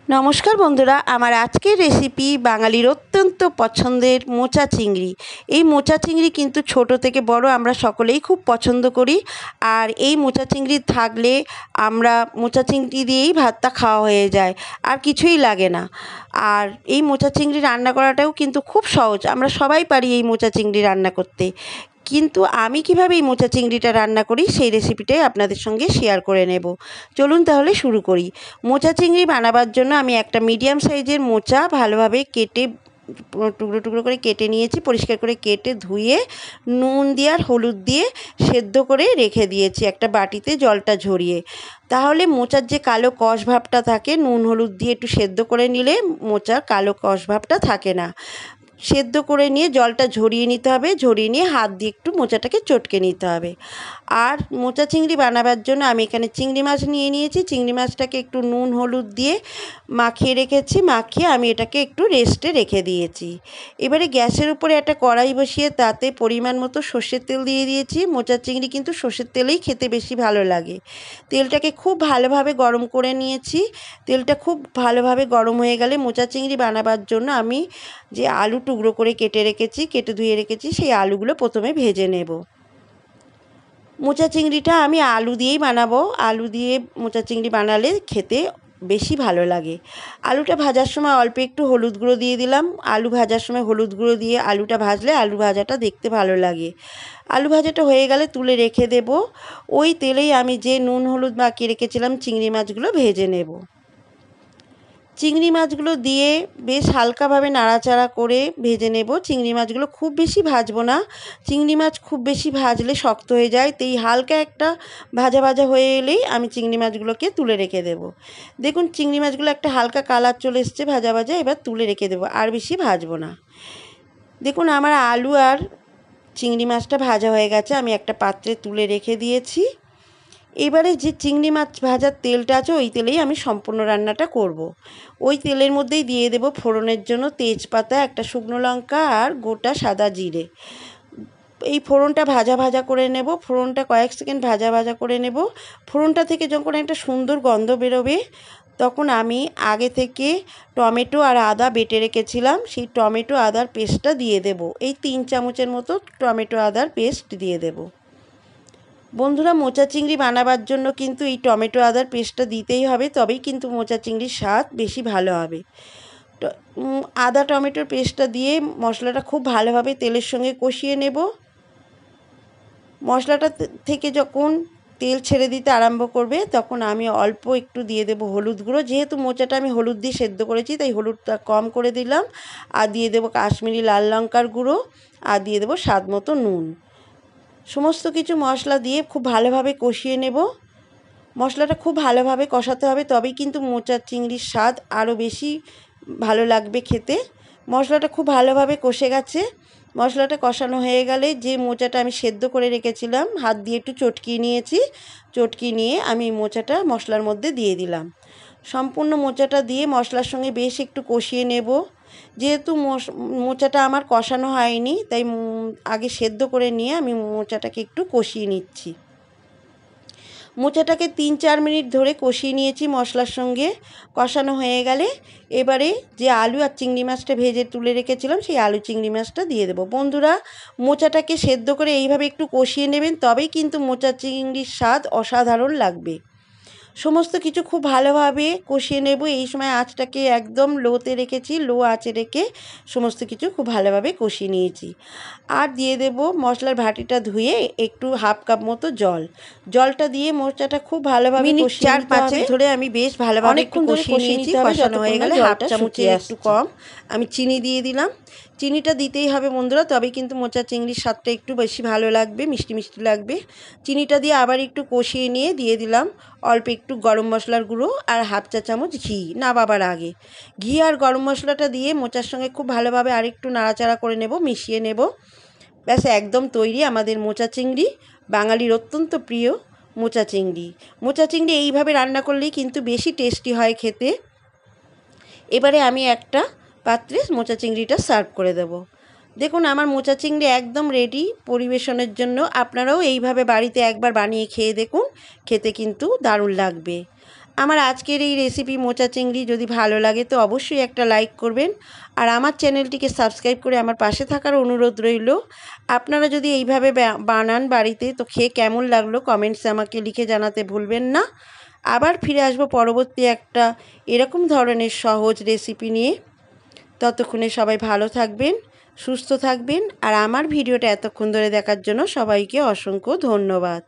নমস্কার বন্ধুরা, আমার আজকের রেসিপি বাঙালির অত্যন্ত পছন্দের মোচা চিংড়ি। এই মোচা চিংড়ি কিন্তু ছোট থেকে বড় আমরা সকলেই খুব পছন্দ করি। আর এই মোচা চিংড়ি থাকলে আমরা মোচা চিংড়ি দিয়েই ভাতটা খাওয়া হয়ে যায়, আর কিছুই লাগে না। আর এই মোচা চিংড়ি রান্না করাটাও কিন্তু খুব সহজ, আমরা সবাই পারি এই মোচা চিংড়ি রান্না করতে। কিন্তু আমি কিভাবে এই মোচা চিংড়িটা রান্না করি সেই রেসিপিটাই আপনাদের সঙ্গে শেয়ার করে নেব। চলুন তাহলে শুরু করি। মোচা চিংড়ি বানাবার জন্য আমি একটা মিডিয়াম সাইজের মোচা ভালোভাবে কেটে টুকরো টুকরো করে কেটে নিয়েছি। পরিষ্কার করে কেটে ধুয়ে নুন দিয়ে আর হলুদ দিয়ে সেদ্ধ করে রেখে দিয়েছি একটা বাটিতে জলটা ঝরিয়ে। তাহলে মোচার যে কালো কষ ভাবটা থাকে, নুন হলুদ দিয়ে একটু সেদ্ধ করে নিলে মোচার কালো কষ ভাবটা থাকে না। সেদ্ধ করে নিয়ে জলটা ঝরিয়ে নিতে হবে, ঝরিয়ে নিয়ে হাত দিয়ে একটু মোচাটাকে চটকে নিতে হবে। আর মোচা চিংড়ি বানাবার জন্য আমি এখানে চিংড়ি মাছ নিয়ে নিয়েছি। চিংড়ি মাছটাকে একটু নুন হলুদ দিয়ে মাখিয়ে রেখেছি, মাখিয়ে আমি এটাকে একটু রেস্টে রেখে দিয়েছি। এবারে গ্যাসের উপরে একটা কড়াই বসিয়ে তাতে পরিমাণ মতো সর্ষের তেল দিয়ে দিয়েছি। মোচা চিংড়ি কিন্তু সর্ষের তেলেই খেতে বেশি ভালো লাগে। তেলটাকে খুব ভালোভাবে গরম করে নিয়েছি। তেলটা খুব ভালোভাবে গরম হয়ে গেলে মোচা চিংড়ি বানাবার জন্য আমি যে আলু টুকরো করে কেটে ধুয়ে রেখেছি সেই আলুগুলো প্রথমে ভেজে নেব। মোচা চিংড়িটা আমি আলু দিয়েই বানাবো। আলু দিয়ে মোচা চিংড়ি বানালে খেতে বেশি ভালো লাগে। আলুটা ভাজার সময় অল্প একটু হলুদ গুঁড়ো দিয়ে দিলাম। আলু ভাজার সময় হলুদ গুঁড়ো দিয়ে আলুটা ভাজলে আলু ভাজাটা দেখতে ভালো লাগে। আলু ভাজাটা হয়ে গেলে তুলে রেখে দেব। ওই তেলেই আমি যে নুন হলুদ মাখিয়ে রেখেছিলাম চিংড়ি মাছগুলো ভেজে নেব। চিংড়ি মাছগুলো দিয়ে বেশ হালকাভাবে নাড়াচাড়া করে ভেজে নেব। চিংড়ি মাছগুলো খুব বেশি ভাজবো না, চিংড়ি মাছ খুব বেশি ভাজলে শক্ত হয়ে যায়। তাই হালকা একটা ভাজা ভাজা হয়ে এলেই আমি চিংড়ি মাছগুলোকে তুলে রেখে দেব। দেখুন চিংড়ি মাছগুলো একটা হালকা কালার চলে এসছে ভাজা ভাজা, এবার তুলে রেখে দেবো, আর বেশি ভাজবো না। দেখুন আমার আলু আর চিংড়ি মাছটা ভাজা হয়ে গেছে, আমি একটা পাত্রে তুলে রেখে দিয়েছি। এবারে যে চিংড়ি মাছ ভাজার তেলটা আছে ওই তেলেই আমি সম্পূর্ণ রান্নাটা করব। ওই তেলের মধ্যেই দিয়ে দেব ফোড়নের জন্য তেজপাতা, একটা শুকনো লঙ্কা আর গোটা সাদা জিরে। এই ফোড়নটা ভাজা ভাজা করে নেব। ফোড়নটা কয়েক সেকেন্ড ভাজা ভাজা করে নেব। ফোড়নটা থেকে যখন একটা সুন্দর গন্ধ বেরোবে তখন আমি আগে থেকে টমেটো আর আদা বেটে রেখেছিলাম, সেই টমেটো আদার পেস্টটা দিয়ে দেব। এই 3 চামচের মতো টমেটো আদার পেস্ট দিয়ে দেব। বন্ধুরা, মোচা চিংড়ি বানাবার জন্য কিন্তু এই টমেটো আদার পেস্টটা দিতেই হবে, তবেই কিন্তু মোচা চিংড়ির স্বাদ বেশি ভালো হবে। আদা টমেটোর পেস্টটা দিয়ে মশলাটা খুব ভালোভাবে তেলের সঙ্গে কষিয়ে নেব। মশলাটা থেকে যখন তেল ছেড়ে দিতে আরম্ভ করবে তখন আমি অল্প একটু দিয়ে দেব হলুদ গুঁড়ো। যেহেতু মোচাটা আমি হলুদ দিয়ে সেদ্ধ করেছি তাই হলুদটা কম করে দিলাম। আর দিয়ে দেব কাশ্মীরি লাল লঙ্কার গুঁড়ো, আর দিয়ে দেব স্বাদ মতো নুন। সমস্ত কিছু মশলা দিয়ে খুব ভালোভাবে কষিয়ে নেব। মশলাটা খুব ভালোভাবে কষাতে হবে, তবেই কিন্তু মোচা চিংড়ির স্বাদ আরও বেশি ভালো লাগবে খেতে। মশলাটা খুব ভালোভাবে কষে গেছে। মশলাটা কষানো হয়ে গেলে যে মোচাটা আমি সেদ্ধ করে রেখেছিলাম হাত দিয়ে একটু চটকিয়ে নিয়েছি, চটকিয়ে নিয়ে আমি মোচাটা মশলার মধ্যে দিয়ে দিলাম। সম্পূর্ণ মোচাটা দিয়ে মশলার সঙ্গে বেশ একটু কষিয়ে নেব। যেহেতু মোচাটা আমার কষানো হয়নি তাই আগে সেদ্ধ করে নিয়ে আমি মোচাটাকে একটু কষিয়ে নিচ্ছি। মোচাটাকে 3-4 মিনিট ধরে কষিয়ে নিয়েছি মশলার সঙ্গে। কষানো হয়ে গেলে এবারে যে আলু আর চিংড়ি মাছটা ভেজে তুলে রেখেছিলাম সেই আলু চিংড়ি মাছটা দিয়ে দেবো। বন্ধুরা, মোচাটাকে সেদ্ধ করে এইভাবে একটু কষিয়ে নেবেন, তবেই কিন্তু মোচা চিংড়ির স্বাদ অসাধারণ লাগবে। সমস্ত কিছু খুব ভালোভাবে কষিয়ে নেব। এই সময় আঁচটাকে একদম লোতে রেখেছি, লো আঁচে রেখে সমস্ত কিছু খুব ভালোভাবে কষিয়ে নিয়েছি। আর দিয়ে দেব মশলার ভাঁটিটা ধুয়ে একটু হাফ কাপ মতো জল। জলটা দিয়ে মোচাটা খুব ভালোভাবে কষিয়ে 4-5 ধরে আমি বেশ ভালোভাবে একটু কষিয়ে নিয়েছি। কষানো হয়ে গেলে হাফ চামচের একটু কম আমি চিনি দিয়ে দিলাম। চিনিটা দিতেই হবে বন্ধুরা, তবেই কিন্তু মোচা চিংড়ির স্বাদটা একটু বেশি ভালো লাগবে, মিষ্টি মিষ্টি লাগবে। চিনিটা দিয়ে আবার একটু কষিয়ে নিয়ে দিয়ে দিলাম অল্প একটু গরম মশলার গুঁড়ো আর হাফ চা চামচ ঘি, নামাবার আগে। ঘি আর গরম মশলাটা দিয়ে মোচার সঙ্গে খুব ভালোভাবে আরেকটু নাড়াচাড়া করে নেব, মিশিয়ে নেব। ব্যাস একদম তৈরি আমাদের মোচা চিংড়ি, বাঙালির অত্যন্ত প্রিয় মোচা চিংড়ি। মোচা চিংড়ি এইভাবে রান্না করলেই কিন্তু বেশি টেস্টি হয় খেতে। এবারে আমি একটা পাত্রে মোচা চিংড়িটা সার্ভ করে দেব। দেখুন আমার মোচা চিংড়ি একদম রেডি পরিবেশনের জন্য। আপনারাও এইভাবে বাড়িতে একবার বানিয়ে খেয়ে দেখুন, খেতে কিন্তু দারুণ লাগবে। আমার আজকের এই রেসিপি মোচা চিংড়ি যদি ভালো লাগে তো অবশ্যই একটা লাইক করবেন আর আমার চ্যানেলটিকে সাবস্ক্রাইব করে আমার পাশে থাকার অনুরোধ রইল। আপনারা যদি এইভাবে বানান বাড়িতে তো খেয়ে কেমন লাগলো কমেন্টসে আমাকে লিখে জানাতে ভুলবেন না। আবার ফিরে আসবো পরবর্তী একটা এরকম ধরনের সহজ রেসিপি নিয়ে। ততক্ষণে সবাই ভালো থাকবেন, সুস্থ থাকবেন আর আমার ভিডিওটা এতক্ষণ ধরে দেখার জন্য সবাইকে অসংখ্য ধন্যবাদ।